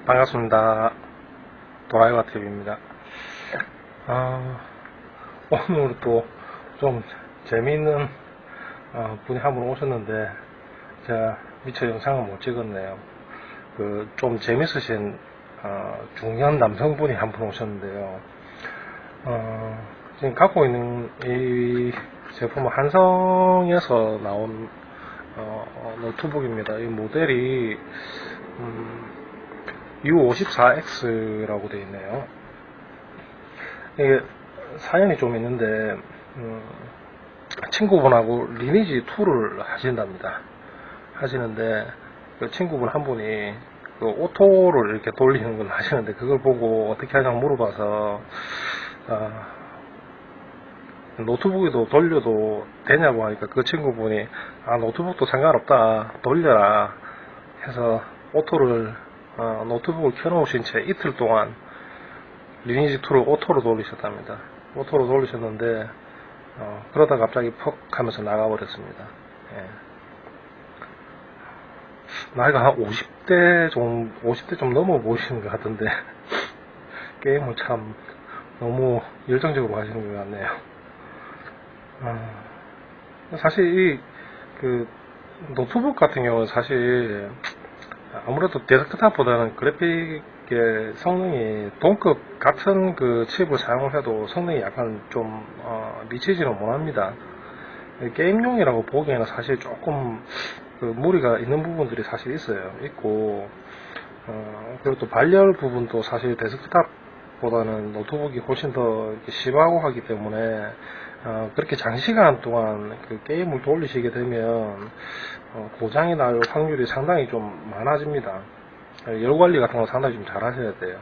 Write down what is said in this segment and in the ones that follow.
반갑습니다. 도라이와 TV입니다. 오늘 또 좀 재미있는 분이 한 분 오셨는데 제가 미처 영상을 못 찍었네요. 좀 재밌으신 중년 남성분이 한 분 오셨는데요. 지금 갖고 있는 이 제품은 한성에서 나온 노트북입니다. 이 모델이 U54X라고 되어 있네요. 이게 사연이 좀 있는데 친구분하고 리니지 2를 하신답니다. 하시는데 그 친구분 한 분이 그 오토를 이렇게 돌리는 걸 하시는데 그걸 보고 어떻게 하냐고 물어봐서 노트북에도 돌려도 되냐고 하니까 그 친구분이 노트북도 상관없다 돌려라 해서 오토를 노트북을 켜놓으신 채 이틀 동안 리니지 2를 오토로 돌리셨답니다. 오토로 돌리셨는데 그러다 갑자기 퍽 하면서 나가버렸습니다. 예. 나이가 한 50대 좀 넘어 보이시는 것 같은데 게임을 참 너무 열정적으로 하시는 것 같네요. 사실 그 노트북 같은 경우는 사실 아무래도 데스크탑보다는 그래픽의 성능이 동급 같은 그 칩을 사용을 해도 성능이 약간 좀 미치지는 못합니다. 게임용이라고 보기에는 사실 조금 그 무리가 있는 부분들이 사실 있고 그리고 또 발열 부분도 사실 데스크탑보다는 노트북이 훨씬 더 심하고 하기 때문에 그렇게 장시간 동안 그 게임을 돌리시게 되면 고장이 날 확률이 상당히 좀 많아집니다. 열 관리 같은 거 상당히 좀 잘 하셔야 돼요.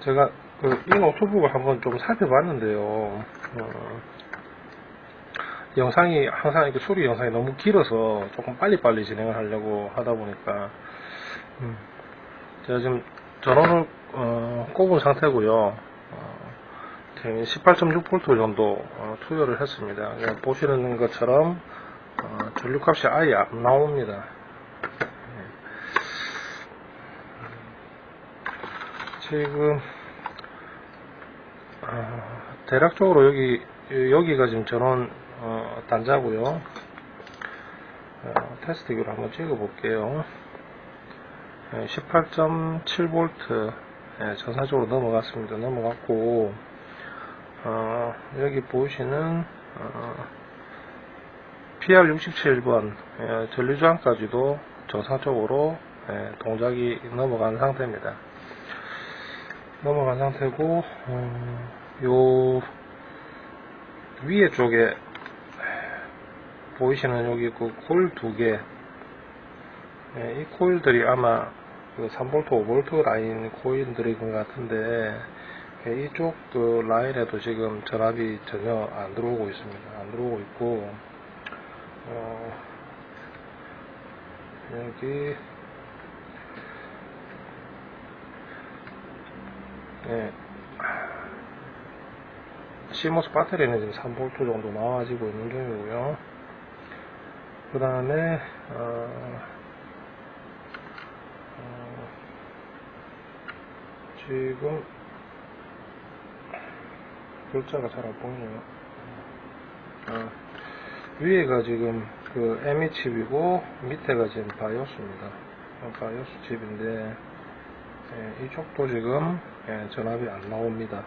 제가 이 노트북을 한번 좀 살펴봤는데요. 영상이 항상 이렇게 수리 영상이 너무 길어서 조금 빨리빨리 진행을 하려고 하다 보니까 제가 지금 전원을 꼽은 상태고요. 18.6V 정도 투여를 했습니다. 보시는 것처럼 전류값이 아예 안 나옵니다. 지금 대략적으로 여기가 지금 전원 단자고요. 테스트기로 한번 찍어 볼게요. 18.7V 전사적으로 넘어갔습니다. 넘어갔고 여기 보시는 PR67번 전류저항까지도 정상적으로 동작이 넘어간 상태입니다. 넘어간 상태고 요 위에 쪽에 보이시는 여기 그 코일 두 개, 이 코일들이 아마 그 3V, 5V 라인 코일들인 것 같은데 이쪽 그 라인에도 지금 전압이 전혀 안 들어오고 있습니다. 안 들어오고 있고 여기 CMOS 배터리는 지금 3V 정도 나와지고 있는 중이고요. 그 다음에 지금 글자가 잘 안 보이네요. 위에가 지금 그 ME 칩이고 밑에가 지금 바이오스입니다. 바이오스 칩인데 이쪽도 지금 전압이 안 나옵니다.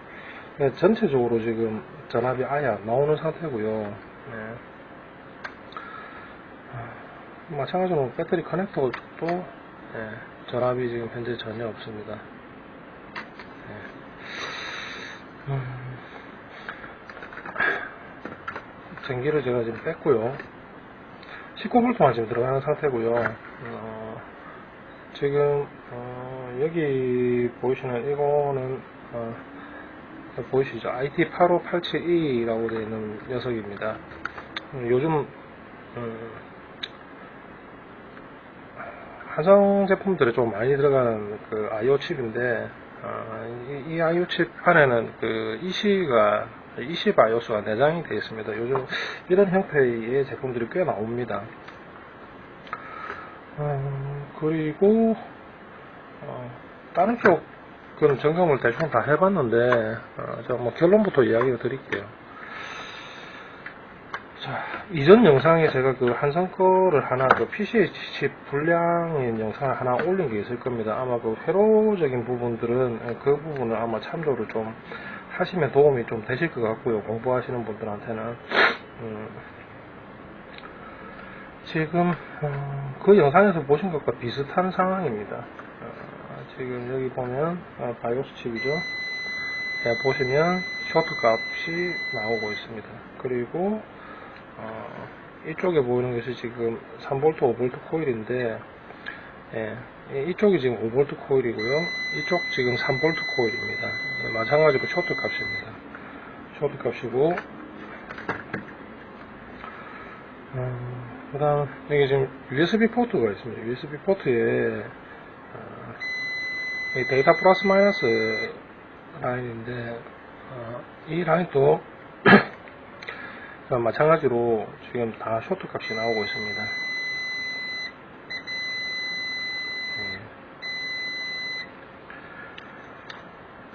전체적으로 지금 전압이 아예 안 나오는 상태고요. 마찬가지로 배터리 커넥터 쪽도 전압이 지금 현재 전혀 없습니다. 전기를 제가 지금 뺐고요. 19V만 지금 들어가는 상태고요. 지금 여기 보이시는 이거는 보이시죠? IT8587E라고 되어 있는 녀석입니다. 요즘 한성 제품들에 좀 많이 들어가는 그 IO 칩인데 이 IO 칩 안에는 그 EC 바이오스가 내장이 되어 있습니다. 요즘 이런 형태의 제품들이 꽤 나옵니다. 그리고 다른 쪽은 점검을 대충 다 해봤는데, 저 뭐 결론부터 이야기를 드릴게요. 자, 이전 영상에 제가 그 한성 거를 하나, 그 PCH 칩 불량인 영상을 하나 올린 게 있을 겁니다. 아마 그 회로적인 부분들은 그 부분을 아마 참조를 좀 하시면 도움이 좀 되실 것 같고요. 공부하시는 분들한테는. 지금, 그 영상에서 보신 것과 비슷한 상황입니다. 지금 여기 보면, 바이오스 칩이죠. 네, 보시면, 쇼트 값이 나오고 있습니다. 그리고, 이쪽에 보이는 것이 지금 3V, 5V 코일인데, 예, 이쪽이 지금 5V 코일이고요. 이쪽 지금 3V 코일입니다. 예, 마찬가지로 쇼트 값입니다. 쇼트 값이고, 그 다음, 여기 지금 USB 포트가 있습니다. USB 포트에, 데이터 플러스 마이너스 라인인데, 이 라인도 마찬가지로 지금 다 쇼트 값이 나오고 있습니다.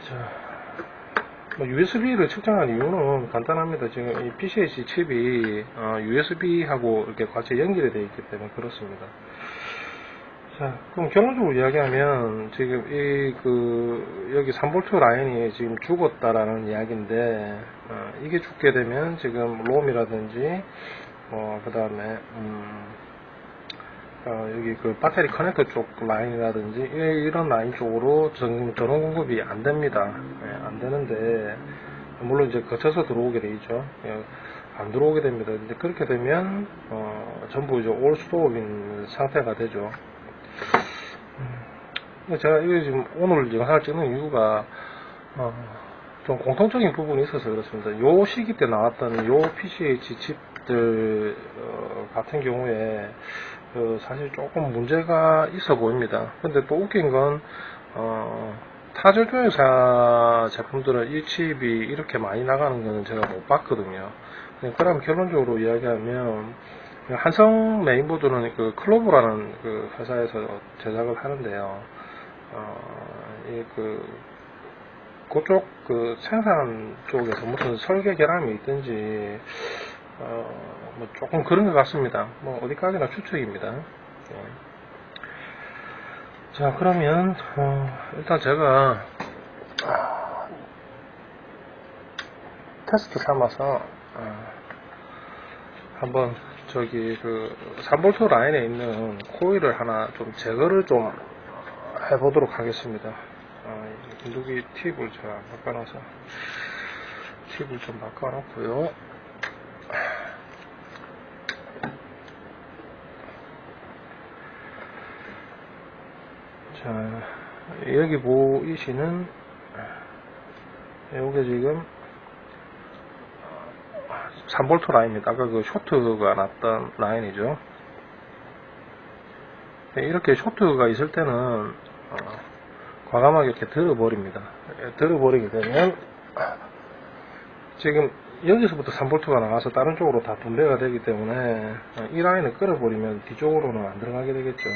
자, USB를 측정한 이유는 간단합니다. 지금 이 PCH 칩이 USB하고 이렇게 같이 연결이 되어 있기 때문에 그렇습니다. 자, 그럼 결론적으로 이야기하면 지금 여기 3V 라인이 지금 죽었다라는 이야기인데, 이게 죽게 되면 지금 롬이라든지 그 다음에 여기 그 배터리 커넥터 쪽 라인이라든지 이런 라인 쪽으로 전원 공급이 안 됩니다. 안 되는데, 물론 이제 거쳐서 들어오게 되죠. 안 들어오게 됩니다. 근데 그렇게 되면 전부 이제 올 스톱인 상태가 되죠. 제가 이거 지금 오늘 영상을 찍는 이유가 좀 공통적인 부분이 있어서 그렇습니다. 요 시기 때 나왔던 요 PCH 칩들 같은 경우에 사실 조금 문제가 있어 보입니다. 근데 또 웃긴 건 타전조회사 제품들은 이 칩이 이렇게 많이 나가는 거는 제가 못 봤거든요. 그럼 결론적으로 이야기하면 한성 메인보드는 그 클로브라는 그 회사에서 제작을 하는데요. 그쪽 그 생산 쪽에서 무슨 설계 결함이 있든지 뭐 조금 그런 것 같습니다. 뭐 어디까지나 추측입니다. 예. 자, 그러면 일단 제가 테스트 삼아서 한번 저기 그 3V 라인에 있는 코일을 하나 좀 제거를 좀 해보도록 하겠습니다. 누기 팁을 제가 바꿔놔서 팁을 좀 바꿔놓고요. 자, 여기 보이시는 요게 지금 3V 라인입니다. 아까 그 쇼트가 났던 라인이죠. 이렇게 쇼트가 있을 때는 과감하게 이렇게 들어버립니다. 들어버리게 되면 지금 여기서부터 3V가 나가서 다른 쪽으로 다 분배가 되기 때문에 이 라인을 끌어버리면 뒤쪽으로는 안 들어가게 되겠죠.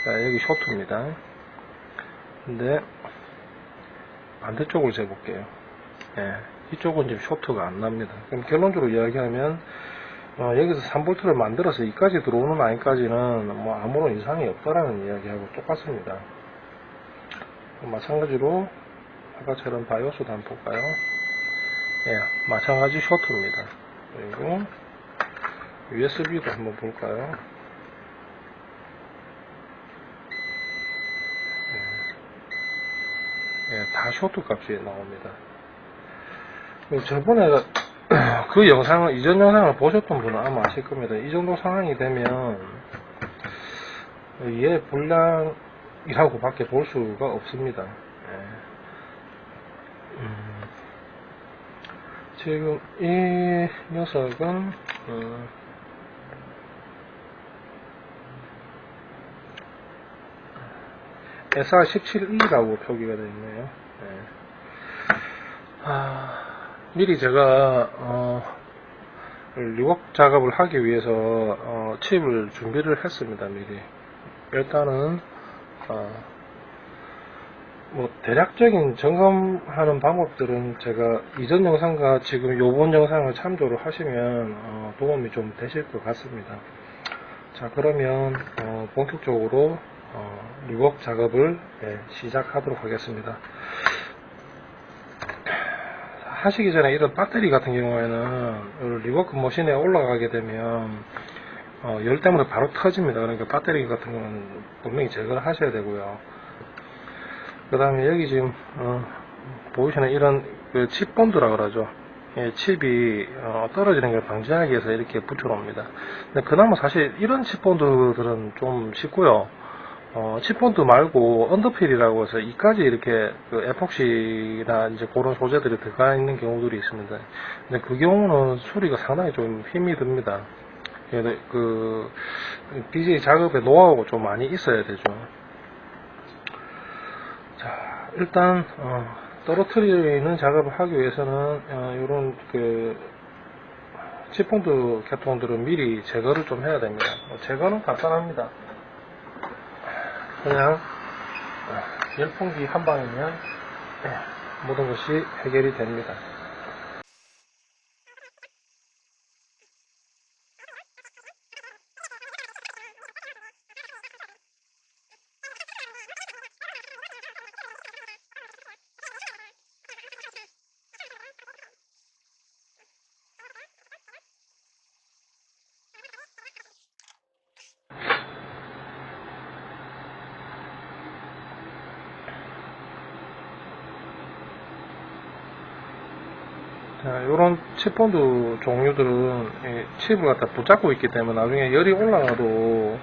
자, 여기 쇼트입니다. 근데 반대쪽을 재볼게요. 예, 이쪽은 지금 쇼트가 안 납니다. 그럼 결론적으로 이야기하면 여기서 3V를 만들어서 이까지 들어오는 라인까지는 뭐 아무런 이상이 없다라는 이야기하고 똑같습니다. 마찬가지로 아까처럼 바이오스도 한번 볼까요? 예, 마찬가지 쇼트입니다. 그리고 USB도 한번 볼까요? 예, 다 쇼트 값이 나옵니다. 저번에 그 영상을, 이전 영상을 보셨던 분은 아마 아실 겁니다. 이 정도 상황이 되면 얘 불량이라고 밖에 볼 수가 없습니다. 지금 이 녀석은 SR17E라고 표기가 되어 있네요. 미리 제가 리웍 작업을 하기 위해서 칩을 준비를 했습니다. 미리 일단은 뭐 대략적인 점검하는 방법들은 제가 이전 영상과 지금 요번 영상을 참조를 하시면 도움이 좀 되실 것 같습니다. 자, 그러면 본격적으로 리워크 작업을 시작하도록 하겠습니다. 하시기 전에 이런 배터리 같은 경우에는 리워크 머신에 올라가게 되면 열 때문에 바로 터집니다. 그러니까 배터리 같은 경우는 분명히 제거를 하셔야 되고요. 그 다음에 여기 지금 보이시는 이런 그 칩 본드라 그러죠. 칩이 떨어지는 걸 방지하기 위해서 이렇게 붙여 놓습니다. 근데 그나마 사실 이런 칩 본드들은 좀 쉽고요. 칩 본드 말고 언더필이라고 해서 이까지 이렇게 그 에폭시나 이제 그런 소재들이 들어가 있는 경우들이 있습니다. 근데 그 경우는 수리가 상당히 좀 힘이 듭니다. 그 BJ 작업에 노하우가 좀 많이 있어야 되죠. 자, 일단 떨어뜨리는 작업을 하기 위해서는 이런 그 칩본드 개통들은 미리 제거를 좀 해야 됩니다. 제거는 간단합니다. 그냥 열풍기 한 방이면 모든 것이 해결이 됩니다. 이런 칩본드 종류들은 칩을 갖다 붙잡고 있기 때문에 나중에 열이 올라가도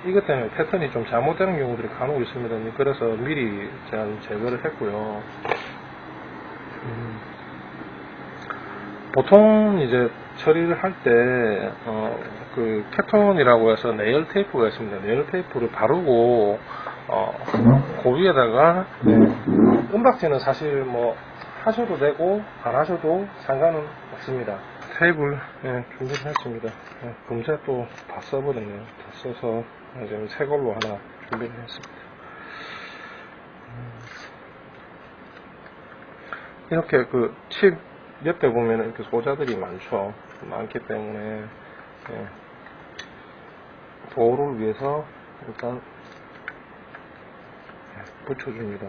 이것 때문에 패턴이 좀 잘못되는 경우들이 간혹 있습니다. 그래서 미리 제가 제거를 했고요. 보통 이제 처리를 할 때 그 케톤이라고 해서 네일 테이프가 있습니다. 네일 테이프를 바르고 그 위에다가 은박지는 사실 뭐 하셔도 되고 안 하셔도 상관은 없습니다. 테이블 준비를 했습니다. 금세 또 다 써버렸네요. 다 써서 이제 새 걸로 하나 준비를 했습니다. 이렇게 그 칩 옆에 보면 이렇게 소자들이 많기 때문에 보호를 위해서 일단 붙여줍니다.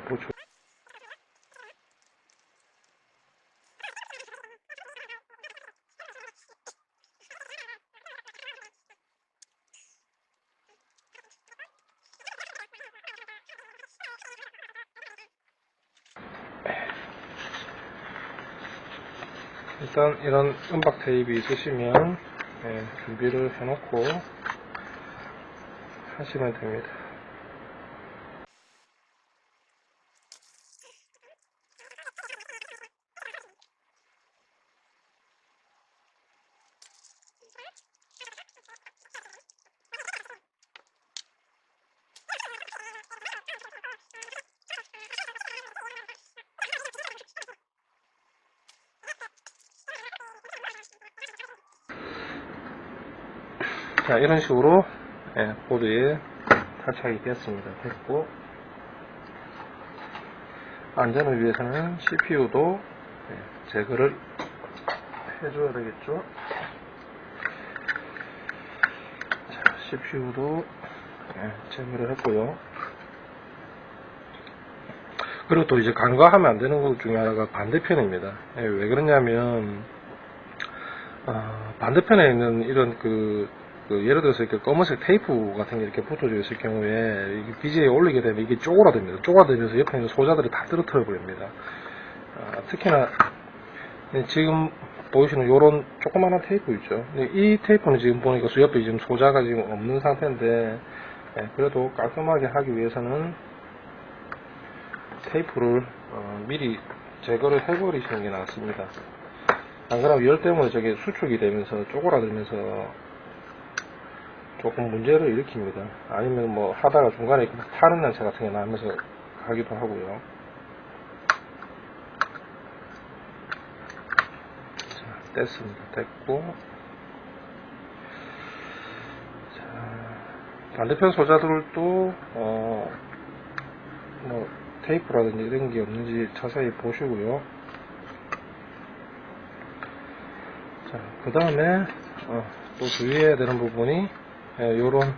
일단 이런 은박 테이프 있으시면 준비를 해놓고 하시면 됩니다. 자, 이런 식으로 보드에 탈착이 되었습니다. 됐고, 안전을 위해서는 CPU도 제거를 해줘야 되겠죠. 자, CPU도 제거를 했고요. 그리고 또 이제 간과하면 안 되는 것 중에 하나가 반대편입니다. 왜 그러냐면 반대편에 있는 이런 그 예를 들어서 이렇게 검은색 테이프 같은 게 이렇게 붙어져 있을 경우에 BJ에 올리게 되면 이게 쪼그라듭니다. 쪼그라들면서 옆에 있는 소자들이 다 떨어뜨려 버립니다. 특히나 지금 보이시는 요런 조그마한 테이프 있죠. 이 테이프는 지금 보니까 옆에 지금 소자가 지금 없는 상태인데 그래도 깔끔하게 하기 위해서는 테이프를 미리 제거를 해버리시는 게 낫습니다. 안 그러면 열 때문에 저게 수축이 되면서 쪼그라들면서 조금 문제를 일으킵니다. 아니면 뭐 하다가 중간에 타는 냄새 같은 게 나면서 가기도 하고요. 자, 됐습니다. 됐고, 자, 반대편 소자들도 뭐 테이프라든지 이런 게 없는지 자세히 보시고요. 자, 그 다음에 또 주의해야 되는 부분이 요런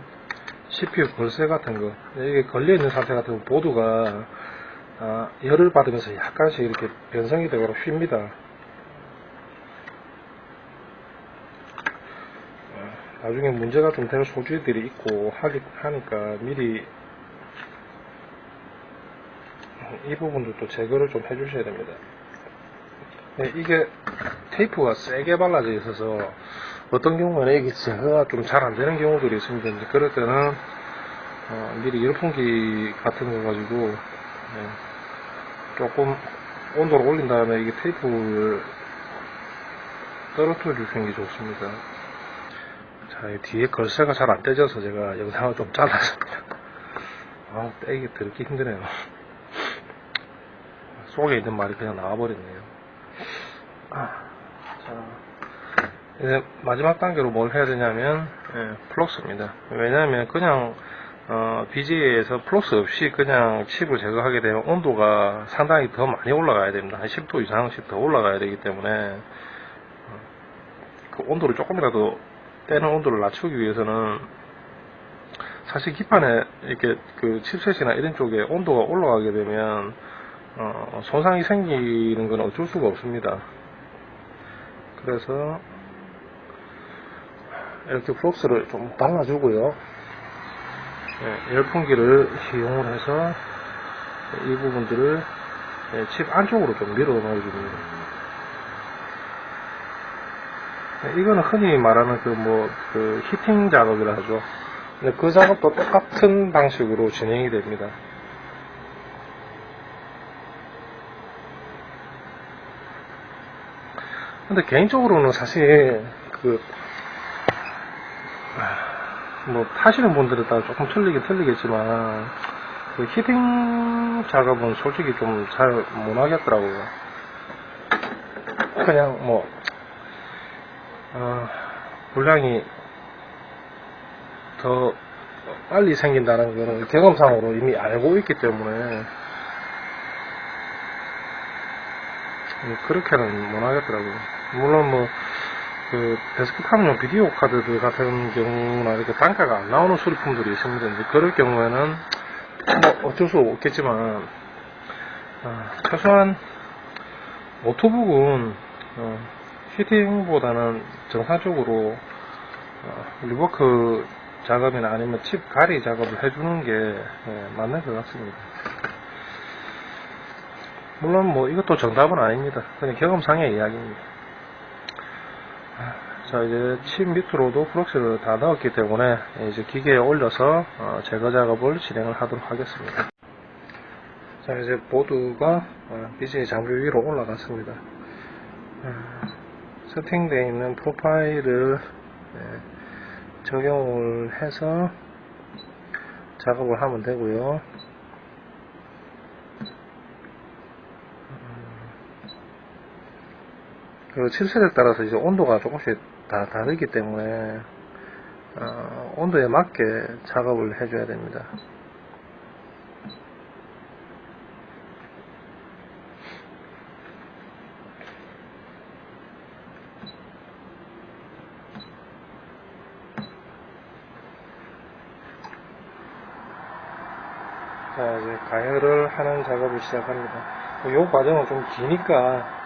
CPU 걸쇠 같은 거, 이게 걸려있는 상태 같은 거 보드가 열을 받으면서 약간씩 이렇게 변성이 되거나 휩니다. 나중에 문제가 좀 될 소지들이 있고 하니까 미리 이 부분도 또 제거를 좀 해주셔야 됩니다. 이게 테이프가 세게 발라져 있어서 어떤 경우에는 이게 제거가 좀 잘 안 되는 경우들이 있습니다. 그럴 때는 미리 열풍기 같은 거 가지고 조금 온도를 올린 다음에 이게 테이프를 떨어뜨려 주시는 게 좋습니다. 자, 뒤에 걸쇠가 잘 안 떼져서 제가 영상을 좀 잘랐습니다. 떼기 더럽게 힘드네요. 속에 있는 말이 그냥 나와버렸네요. 자, 이제 마지막 단계로 뭘 해야 되냐면 플럭스입니다. 왜냐하면 그냥 BGA에서 플럭스 없이 그냥 칩을 제거하게 되면 온도가 상당히 더 많이 올라가야 됩니다. 한 10도 이상씩 더 올라가야 되기 때문에 그 온도를 조금이라도 떼는 온도를 낮추기 위해서는 사실 기판에 이렇게 그 칩셋이나 이런 쪽에 온도가 올라가게 되면 손상이 생기는 건 어쩔 수가 없습니다. 그래서 이렇게 플럭스를 좀 발라주고요. 열풍기를 이용을 해서 이 부분들을 칩 안쪽으로 좀 밀어 넣어줍니다. 이거는 흔히 말하는 그 히팅 작업이라 하죠. 근데 그 작업도 똑같은 방식으로 진행이 됩니다. 근데 개인적으로는 사실 타시는 분들에 따라 조금 틀리긴 틀리겠지만 그 히팅 작업은 솔직히 좀 잘 못하겠더라고요. 그냥 불량이 더 빨리 생긴다는 거는 경험상으로 이미 알고 있기 때문에 그렇게는 못하겠더라고요. 물론 그 데스크탑용 비디오 카드들 같은 경우나 이렇게 단가가 안 나오는 수리품들이 있습니다. 이제 그럴 경우에는 어쩔 수 없겠지만 최소한 노트북은 히팅보다는 정상적으로 리워크 작업이나 아니면 칩 가리 작업을 해주는 게 맞는 것 같습니다. 물론 이것도 정답은 아닙니다. 그냥 경험상의 이야기입니다. 자, 이제 칩 밑으로도 플럭스를 다 넣었기 때문에 이제 기계에 올려서 제거 작업을 진행을 하도록 하겠습니다. 자, 이제 보드가 BGA 장비 위로 올라갔습니다. 세팅되어 있는 프로파일을 적용을 해서 작업을 하면 되고요. 그 칩셋에 따라서 이제 온도가 조금씩 다 다르기 때문에 온도에 맞게 작업을 해줘야 됩니다. 자, 이제 가열을 하는 작업을 시작합니다. 이 과정은 좀 기니까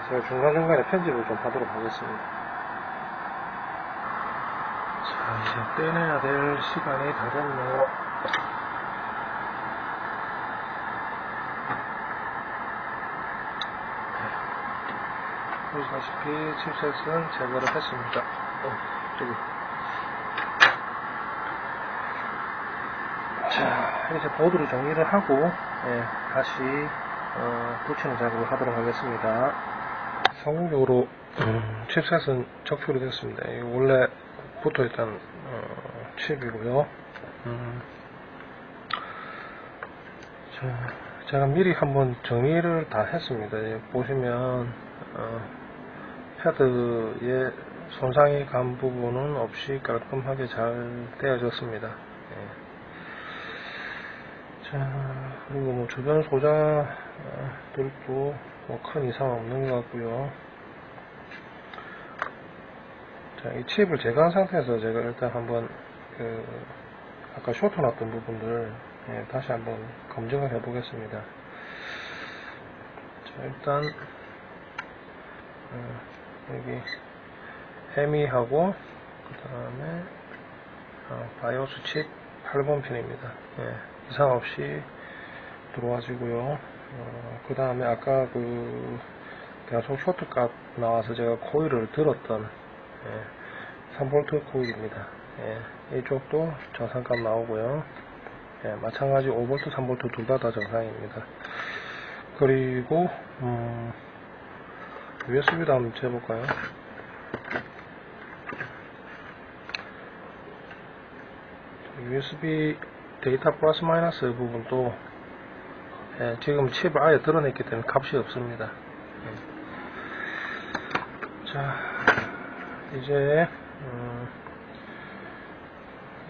제가 중간중간에 편집을 좀 하도록 하겠습니다. 자, 이제 떼내야 될 시간이 다 됐네요. 보시다시피 칩셋은 제거를 했습니다. 자, 이제 보드를 정리를 하고 다시 붙이는 작업을 하도록 하겠습니다. 성공적으로 칩셋은 적표로 됐습니다. 원래 붙어있던 칩이고요. 자, 제가 미리 한번 정리를 다 했습니다. 보시면 패드에 손상이 간 부분은 없이 깔끔하게 잘 떼어졌습니다. 자, 그리고 뭐 주변 소자들도 뭐 큰 이상 없는 것 같고요. 자, 이 칩을 제거한 상태에서 제가 일단 한번 아까 쇼트 났던 부분들 다시 한번 검증을 해 보겠습니다. 자, 일단 여기 해미하고 그 다음에 바이오스 칩 8번 핀입니다. 이상 없이 들어와지고요. 그 다음에 아까 계속 쇼트 값 나와서 제가 코일을 들었던 3V 코일입니다. 이쪽도 정상값 나오고요. 마찬가지 5V, 3V 둘 다 정상입니다. 그리고 USB도 한번 재볼까요? USB 데이터 플러스 마이너스 부분도 지금 칩을 아예 드러냈기 때문에 값이 없습니다. 자, 이제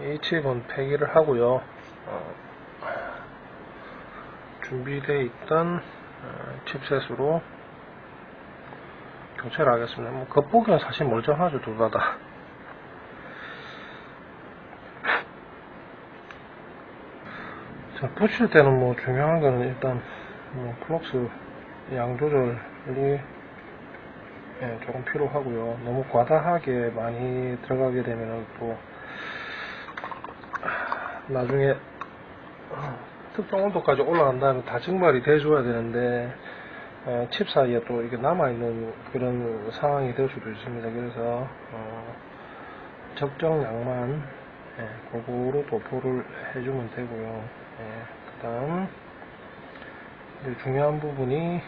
이 칩은 폐기를 하고요. 준비되어 있던 칩셋으로 교체를 하겠습니다. 뭐 겉보기는 사실 멀쩡하죠, 둘 다. 자, 붙일 때는 뭐 중요한 거는 일단 뭐 플럭스 양 조절이 조금 필요하고요. 너무 과다하게 많이 들어가게 되면 또 나중에 특정 온도까지 올라간 다음에 다 증발이 돼줘야 되는데 칩 사이에 또 이게 남아있는 그런 상황이 될 수도 있습니다. 그래서 적정량만 골고루 도포를 해주면 되고요. 그 다음 중요한 부분이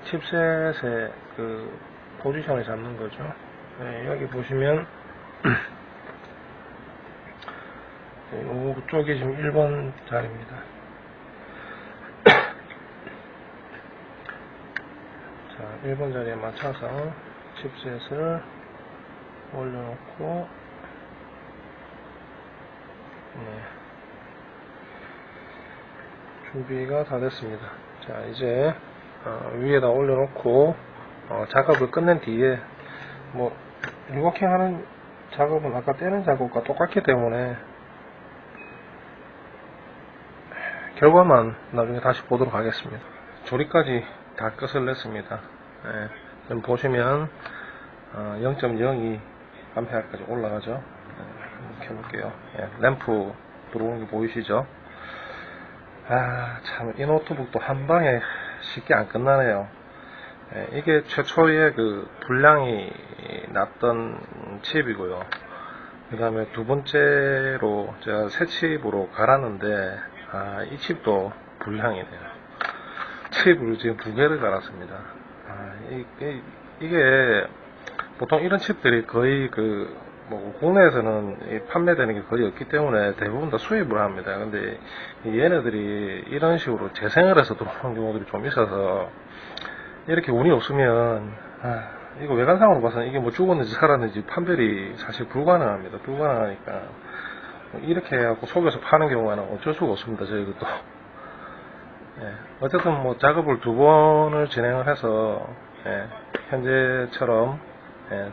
칩셋의 포지션을 잡는 거죠. 여기 보시면 이쪽이 지금 1번 자리입니다. 자, 1번 자리에 맞춰서 칩셋을 올려놓고 준비가 다 됐습니다. 자, 이제 위에다 올려놓고 작업을 끝낸 뒤에 뭐 리워킹 하는 작업은 아까 떼는 작업과 똑같기 때문에 결과만 나중에 다시 보도록 하겠습니다. 조립까지 다 끝을 냈습니다. 지금 보시면 0.02 A까지 올라가죠. 켜볼게요. 램프 들어오는 게 보이시죠? 참, 이 노트북도 한 방에 쉽게 안 끝나네요. 이게 최초의 불량이 났던 칩이고요. 그 다음에 두 번째로 제가 새 칩으로 갈았는데, 이 칩도 불량이네요. 칩을 지금 두 개를 갈았습니다. 이게 보통 이런 칩들이 거의 국내에서는 판매되는 게 거의 없기 때문에 대부분 다 수입을 합니다. 근데 얘네들이 이런 식으로 재생을 해서 들어오는 경우들이 좀 있어서 이렇게 운이 없으면 이거 외관상으로 봐서는 이게 뭐 죽었는지 살았는지 판별이 사실 불가능합니다. 불가능하니까 이렇게 해갖고 속여서 파는 경우는 어쩔 수가 없습니다. 저희도 어쨌든 뭐 작업을 두 번을 진행을 해서 현재처럼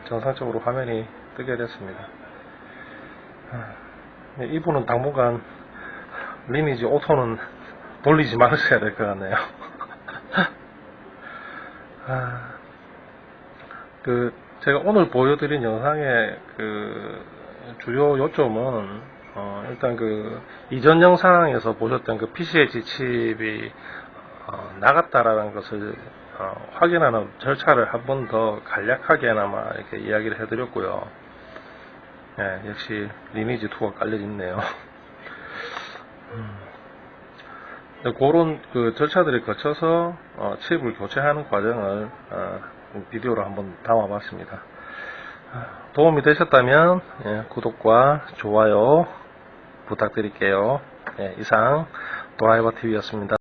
정상적으로 화면이 뜨게 됐습니다. 이분은 당분간 리니지 오토는 돌리지 말으셔야 될 것 같네요. 제가 오늘 보여드린 영상의 주요 요점은 일단 이전 영상에서 보셨던 PCH 칩이 나갔다라는 것을 확인하는 절차를 한 번 더 간략하게나마 이렇게 이야기를 해드렸고요. 역시 리니지 2가 깔려있네요. 그런 절차들을 거쳐서 칩을 교체하는 과정을 비디오로 한번 담아봤습니다. 도움이 되셨다면 구독과 좋아요 부탁드릴게요. 이상 도라이버TV였습니다.